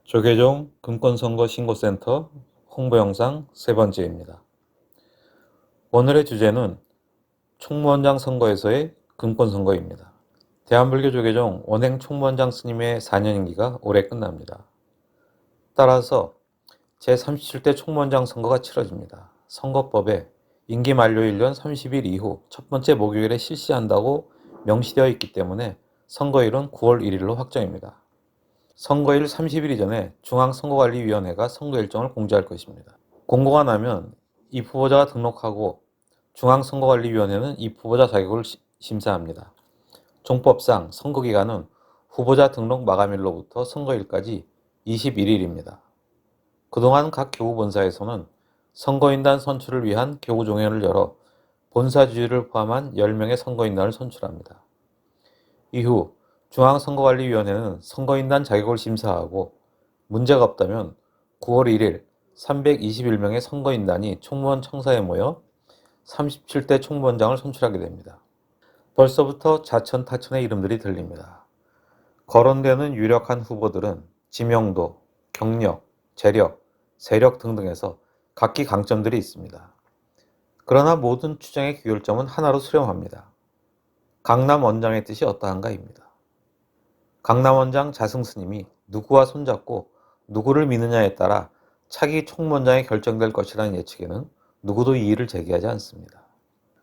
조계종 금권선거 신고센터 홍보 영상 세 번째입니다. 오늘의 주제는 총무원장 선거에서의 금권선거입니다. 대한불교 조계종 원행 총무원장 스님의 4년 임기가 올해 끝납니다. 따라서 제37대 총무원장 선거가 치러집니다. 선거법에 임기 만료일 전 30일 이후 첫 번째 목요일에 실시한다고 명시되어 있기 때문에 선거일은 9월 1일로 확정입니다. 선거일 30일 이전에 중앙선거관리위원회가 선거 일정을 공지할 것입니다. 공고가 나면 이 후보자가 등록하고 중앙선거관리위원회는 이 후보자 자격을 심사합니다. 종법상 선거기간은 후보자 등록 마감일로부터 선거일까지 21일입니다. 그동안 각 교구본사에서는 선거인단 선출을 위한 교구종회를 열어 본사주의를 포함한 10명의 선거인단을 선출합니다. 이후 중앙선거관리위원회는 선거인단 자격을 심사하고 문제가 없다면 9월 1일 321명의 선거인단이 총무원 청사에 모여 37대 총무원장을 선출하게 됩니다. 벌써부터 자천타천의 이름들이 들립니다. 거론되는 유력한 후보들은 지명도, 경력, 재력, 세력 등등에서 각기 강점들이 있습니다. 그러나 모든 추정의 귀결점은 하나로 수렴합니다. 강남 원장의 뜻이 어떠한가입니다. 강남 원장 자승스님이 누구와 손잡고 누구를 믿느냐에 따라 차기 총무원장이 결정될 것이라는 예측에는 누구도 이의를 제기하지 않습니다.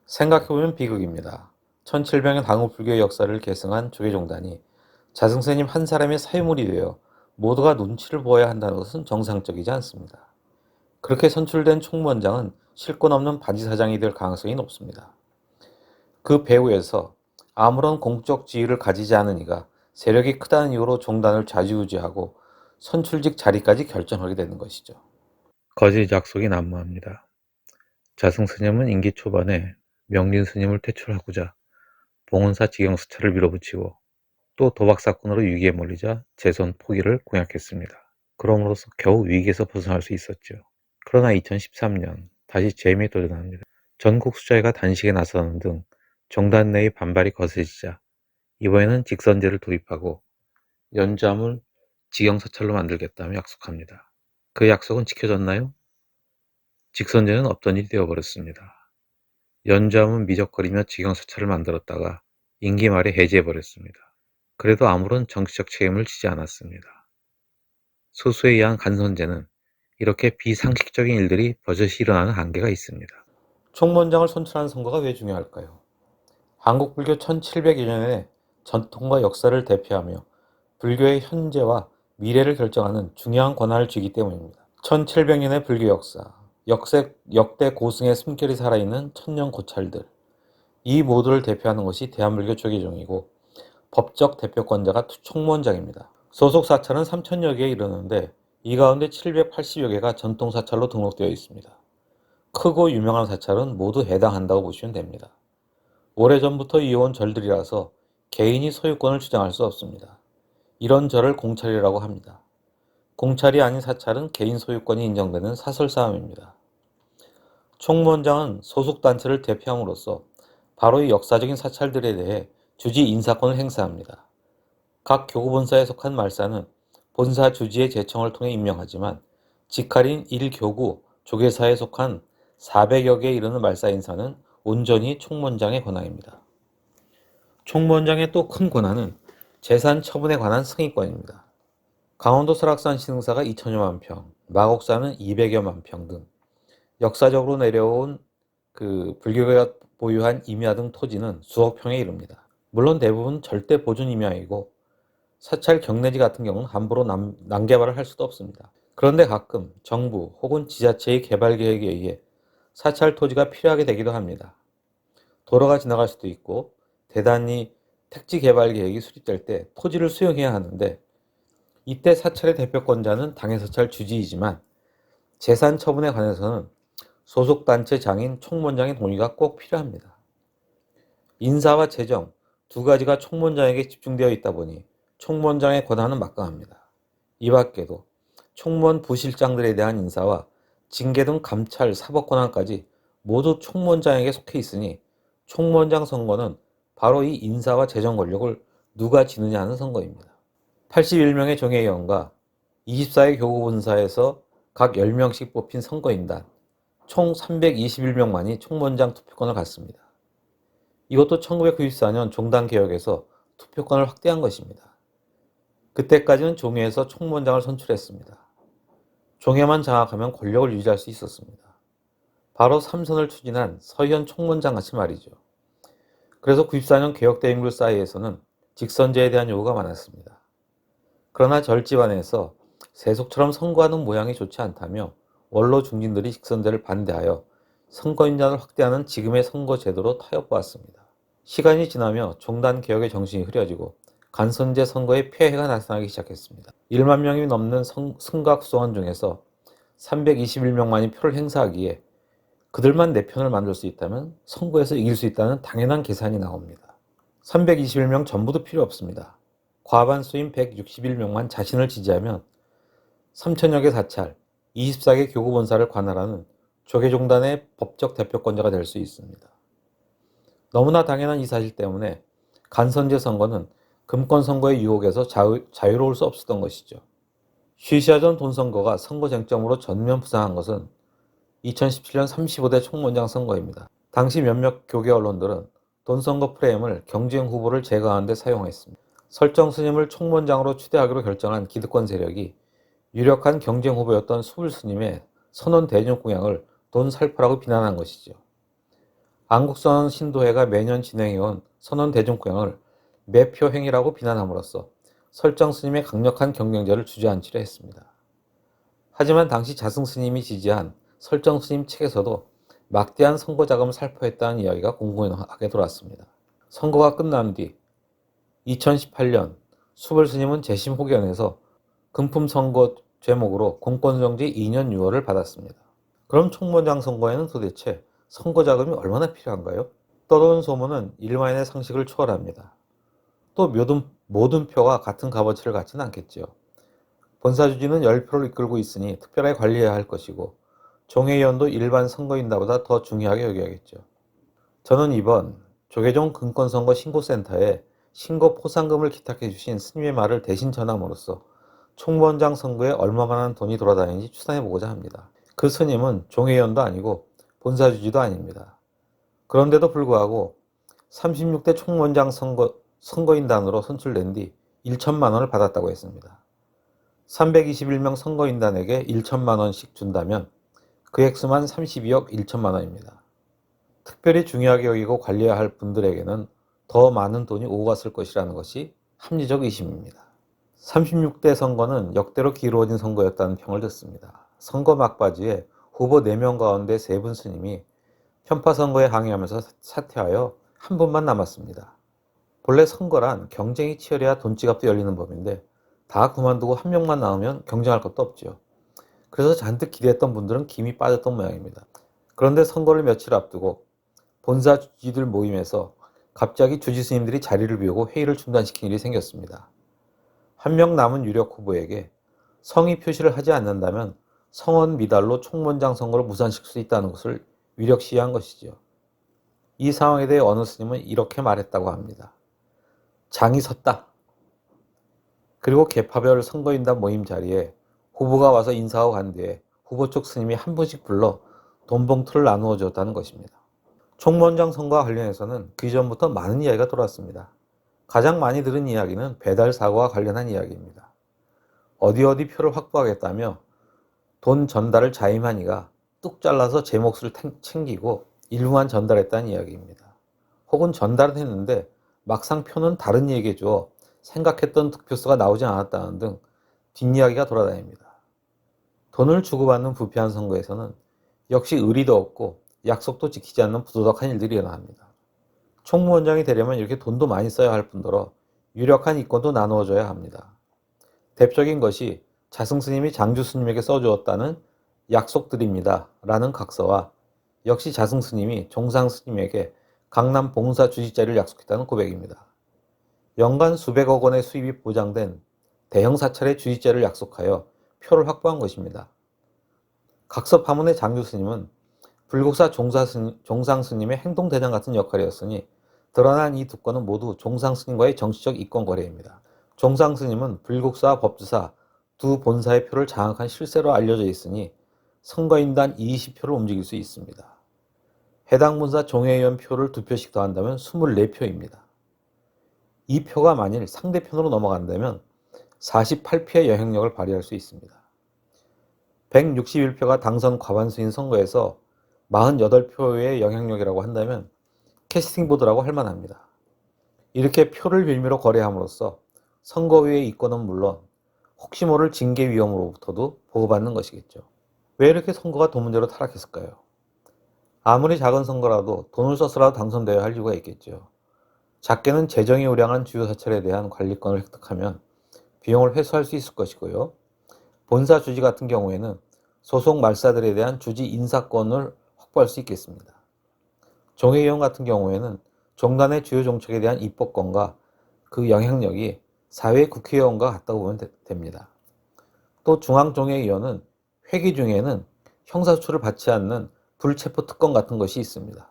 생각해보면 비극입니다. 1700년 한국불교의 역사를 계승한 조계종단이 자승스님 한 사람의 사유물이 되어 모두가 눈치를 보아야 한다는 것은 정상적이지 않습니다. 그렇게 선출된 총무원장은 실권 없는 바지사장이 될 가능성이 높습니다. 그 배후에서 아무런 공적 지위를 가지지 않은 이가 세력이 크다는 이유로 종단을 좌지우지하고 선출직 자리까지 결정하게 되는 것이죠. 거짓 약속이 난무합니다. 자승스님은 임기 초반에 명진스님을 퇴출하고자 봉은사 직영수차를 밀어붙이고 또 도박사건으로 위기에 몰리자 재선 포기를 공약했습니다. 그럼으로써 겨우 위기에서 벗어날 수 있었죠. 그러나 2013년 다시 재임에 도전합니다. 전국 수자회가 단식에 나서는 등 종단 내의 반발이 거세지자 이번에는 직선제를 도입하고 연좌물 직영사찰로 만들겠다며 약속합니다. 그 약속은 지켜졌나요? 직선제는 없던 일이 되어버렸습니다. 연좌문 미적거리며 직영사찰을 만들었다가 임기 말에 해제해버렸습니다. 그래도 아무런 정치적 책임을 지지 않았습니다. 소수에 의한 간선제는 이렇게 비상식적인 일들이 버젓이 일어나는 한계가 있습니다. 총무원장을 선출하는 선거가 왜 중요할까요? 한국 불교 1700여 년의 전통과 역사를 대표하며 불교의 현재와 미래를 결정하는 중요한 권한을 쥐기 때문입니다. 1700년의 불교 역사, 역대 고승의 숨결이 살아있는 천년 고찰들, 이 모두를 대표하는 것이 대한불교 조계종이고 법적 대표권자가 총무원장입니다. 소속 사찰은 3,000여 개에 이르는데 이 가운데 780여 개가 전통 사찰로 등록되어 있습니다. 크고 유명한 사찰은 모두 해당한다고 보시면 됩니다. 오래전부터 이어온 절들이라서 개인이 소유권을 주장할 수 없습니다. 이런 절을 공찰이라고 합니다. 공찰이 아닌 사찰은 개인 소유권이 인정되는 사설사업입니다. 총무원장은 소속단체를 대표함으로써 바로 이 역사적인 사찰들에 대해 주지 인사권을 행사합니다. 각 교구본사에 속한 말사는 본사 주지의 제청을 통해 임명하지만 직할인 1교구 조계사에 속한 400여 개에 이르는 말사 인사는 온전히 총무원장의 권한입니다. 총무원장의 또 큰 권한은 재산 처분에 관한 승인권입니다. 강원도 설악산 신흥사가 2천여만 평, 마곡산은 200여만 평 등 역사적으로 내려온 불교가 보유한 임야 등 토지는 수억 평에 이릅니다. 물론 대부분 절대 보존 임야이고 사찰 경내지 같은 경우는 함부로 난개발을 할 수도 없습니다. 그런데 가끔 정부 혹은 지자체의 개발 계획에 의해 사찰 토지가 필요하게 되기도 합니다. 도로가 지나갈 수도 있고 대단히 택지 개발 계획이 수립될 때 토지를 수용해야 하는데 이때 사찰의 대표권자는 당해사찰 주지이지만 재산 처분에 관해서는 소속단체 장인 총무원장의 동의가 꼭 필요합니다. 인사와 재정 두 가지가 총무원장에게 집중되어 있다 보니 총무원장의 권한은 막강합니다. 이 밖에도 총무원 부실장들에 대한 인사와 징계 등 감찰, 사법 권한까지 모두 총무원장에게 속해 있으니 총무원장 선거는 바로 이 인사와 재정 권력을 누가 지느냐 하는 선거입니다. 81명의 종회의원과 24의 교구본사에서 각 10명씩 뽑힌 선거인단 총 321명만이 총무원장 투표권을 갖습니다. 이것도 1994년 종단개혁에서 투표권을 확대한 것입니다. 그때까지는 종회에서 총무원장을 선출했습니다. 종회만 장악하면 권력을 유지할 수 있었습니다. 바로 삼선을 추진한 서희연 총무원장 같이 말이죠. 그래서 94년 개혁대행들 사이에서는 직선제에 대한 요구가 많았습니다. 그러나 절집안에서 세속처럼 선거하는 모양이 좋지 않다며 원로 중진들이 직선제를 반대하여 선거인단을 확대하는 지금의 선거제도로 타협보았습니다. 시간이 지나며 종단개혁의 정신이 흐려지고 간선제 선거에 폐해가 나타나기 시작했습니다. 1만 명이 넘는 승각수원 중에서 321명만이 표를 행사하기에 그들만 내 편을 만들 수 있다면 선거에서 이길 수 있다는 당연한 계산이 나옵니다. 321명 전부도 필요 없습니다. 과반수인 161명만 자신을 지지하면 3천여 개 사찰, 24개 교구본사를 관할하는 조계종단의 법적 대표권자가 될 수 있습니다. 너무나 당연한 이 사실 때문에 간선제 선거는 금권 선거의 유혹에서 자유로울 수 없었던 것이죠. 쉬시하던 돈 선거가 선거 쟁점으로 전면 부상한 것은 2017년 35대 총무원장 선거입니다. 당시 몇몇 교계 언론들은 돈 선거 프레임을 경쟁 후보를 제거하는 데 사용했습니다. 설정 스님을 총무원장으로 추대하기로 결정한 기득권 세력이 유력한 경쟁 후보였던 수불 스님의 선원 대중 공약을 돈 살포라고 비난한 것이죠. 안국선언 신도회가 매년 진행해온 선원 대중 공약을 매표 행위라고 비난함으로써 설정 스님의 강력한 경쟁자를 주저앉히려 했습니다. 하지만 당시 자승 스님이 지지한 설정 스님 측에서도 막대한 선거 자금을 살포했다는 이야기가 공공연하게 돌았습니다. 선거가 끝난 뒤 2018년 수불 스님은 재심 호견에서 금품 선거 제목으로 공권정지 2년 6월을 받았습니다. 그럼 총무원장 선거에는 도대체 선거 자금이 얼마나 필요한가요? 떠도는 소문은 일반인의 상식을 초월합니다. 또 모든 표가 같은 값어치를 갖지는 않겠지요. 본사주지는 10표를 이끌고 있으니 특별하게 관리해야 할 것이고 종회위원도 일반 선거인단보다 더 중요하게 여겨야겠죠. 저는 이번 조계종 금권선거 신고센터에 신고 포상금을 기탁해 주신 스님의 말을 대신 전함으로써 총무원장 선거에 얼마만한 돈이 돌아다니는지 추산해 보고자 합니다. 그 스님은 종회위원도 아니고 본사주지도 아닙니다. 그런데도 불구하고 36대 총무원장 선거인단으로 선출된 뒤 1천만 원을 받았다고 했습니다. 321명 선거인단에게 1천만 원씩 준다면 그 액수만 32억 1천만 원입니다. 특별히 중요하게 여기고 관리해야 할 분들에게는 더 많은 돈이 오고 갔을 것이라는 것이 합리적 의심입니다. 36대 선거는 역대로 기로워진 선거였다는 평을 듣습니다. 선거 막바지에 후보 4명 가운데 3분 스님이 편파 선거에 항의하면서 사퇴하여 한 분만 남았습니다. 본래 선거란 경쟁이 치열해야 돈지갑도 열리는 법인데 다 그만두고 한 명만 나오면 경쟁할 것도 없죠. 그래서 잔뜩 기대했던 분들은 김이 빠졌던 모양입니다. 그런데 선거를 며칠 앞두고 본사 주지들 모임에서 갑자기 주지 스님들이 자리를 비우고 회의를 중단시킨 일이 생겼습니다. 한 명 남은 유력 후보에게 성의 표시를 하지 않는다면 성원 미달로 총무원장 선거를 무산시킬 수 있다는 것을 위력시한 것이죠. 이 상황에 대해 어느 스님은 이렇게 말했다고 합니다. 장이 섰다. 그리고 계파별 선거인단 모임 자리에 후보가 와서 인사하고 간 뒤에 후보 쪽 스님이 한 분씩 불러 돈 봉투를 나누어 줬다는 것입니다. 총무원장 선거와 관련해서는 그 이전부터 많은 이야기가 돌았습니다. 가장 많이 들은 이야기는 배달 사고와 관련한 이야기입니다. 어디 표를 확보하겠다며 돈 전달을 자임한 이가 뚝 잘라서 제 몫을 챙기고 일부만 전달했다는 이야기입니다. 혹은 전달은 했는데 막상 표는 다른 이에게 주어 생각했던 득표수가 나오지 않았다는 등 뒷이야기가 돌아다닙니다. 돈을 주고받는 부패한 선거에서는 역시 의리도 없고 약속도 지키지 않는 부도덕한 일들이 일어납니다. 총무원장이 되려면 이렇게 돈도 많이 써야 할 뿐더러 유력한 이권도 나누어줘야 합니다. 대표적인 것이 자승스님이 장주스님에게 써주었다는 약속드립니다 라는 각서와 역시 자승스님이 종상스님에게 강남 봉사 주지자리를 약속했다는 고백입니다. 연간 수백억 원의 수입이 보장된 대형 사찰의 주지자를 약속하여 표를 확보한 것입니다. 각서 파문의 장주스님은 불국사 종상스님의 행동대장 같은 역할이었으니 드러난 이 두 건은 모두 종상스님과의 정치적 이권 거래입니다. 종상스님은 불국사 법주사 두 본사의 표를 장악한 실세로 알려져 있으니 선거인단 20표를 움직일 수 있습니다. 해당 본사 종회의원 표를 2표씩 더한다면 24표입니다. 이 표가 만일 상대편으로 넘어간다면 48표의 영향력을 발휘할 수 있습니다. 161표가 당선 과반수인 선거에서 48표의 영향력이라고 한다면 캐스팅 보드라고 할 만합니다. 이렇게 표를 빌미로 거래함으로써 선거위의 이권은 물론 혹시 모를 징계 위험으로부터도 보호받는 것이겠죠. 왜 이렇게 선거가 돈 문제로 타락했을까요? 아무리 작은 선거라도 돈을 써서라도 당선되어야 할 이유가 있겠죠. 작게는 재정이 우량한 주요 사찰에 대한 관리권을 획득하면 비용을 회수할 수 있을 것이고요. 본사 주지 같은 경우에는 소속 말사들에 대한 주지 인사권을 확보할 수 있겠습니다. 종회의원 같은 경우에는 종단의 주요 정책에 대한 입법권과 그 영향력이 사회 국회의원과 같다고 보면 됩니다. 또 중앙종회의원은 회기 중에는 형사처를 받지 않는 불체포 특권 같은 것이 있습니다.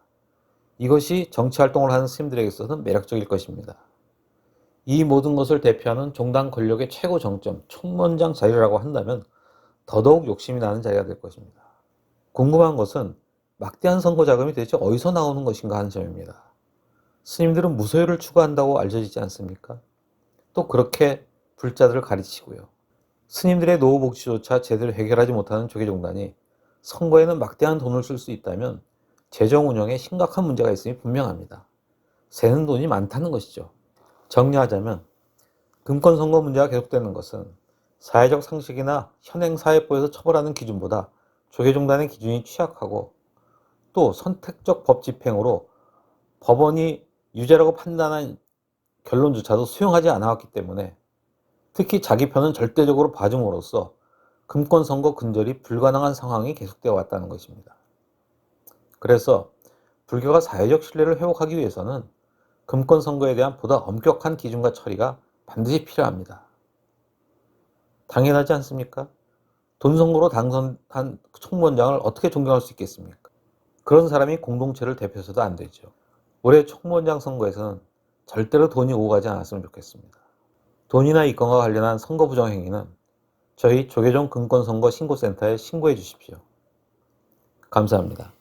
이것이 정치활동을 하는 스님들에게 있어서는 매력적일 것입니다. 이 모든 것을 대표하는 종단 권력의 최고 정점, 총무원장 자리라고 한다면 더더욱 욕심이 나는 자리가 될 것입니다. 궁금한 것은 막대한 선거 자금이 도대체 어디서 나오는 것인가 하는 점입니다. 스님들은 무소유를 추구한다고 알려지지 않습니까? 또 그렇게 불자들을 가르치고요. 스님들의 노후 복지조차 제대로 해결하지 못하는 조계종단이 선거에는 막대한 돈을 쓸 수 있다면 재정 운영에 심각한 문제가 있음이 분명합니다. 새는 돈이 많다는 것이죠. 정리하자면 금권 선거 문제가 계속되는 것은 사회적 상식이나 현행 사회법에서 처벌하는 기준보다 조계종단의 기준이 취약하고 또 선택적 법 집행으로 법원이 유죄라고 판단한 결론조차도 수용하지 않았기 때문에 특히 자기 편은 절대적으로 봐줌으로써 금권 선거 근절이 불가능한 상황이 계속되어 왔다는 것입니다. 그래서 불교가 사회적 신뢰를 회복하기 위해서는 금권 선거에 대한 보다 엄격한 기준과 처리가 반드시 필요합니다. 당연하지 않습니까? 돈 선거로 당선한 총무원장을 어떻게 존경할 수 있겠습니까? 그런 사람이 공동체를 대표해서도 안 되죠. 올해 총무원장 선거에서는 절대로 돈이 오고 가지 않았으면 좋겠습니다. 돈이나 이권과 관련한 선거 부정 행위는 저희 조계종 금권선거 신고센터에 신고해 주십시오. 감사합니다.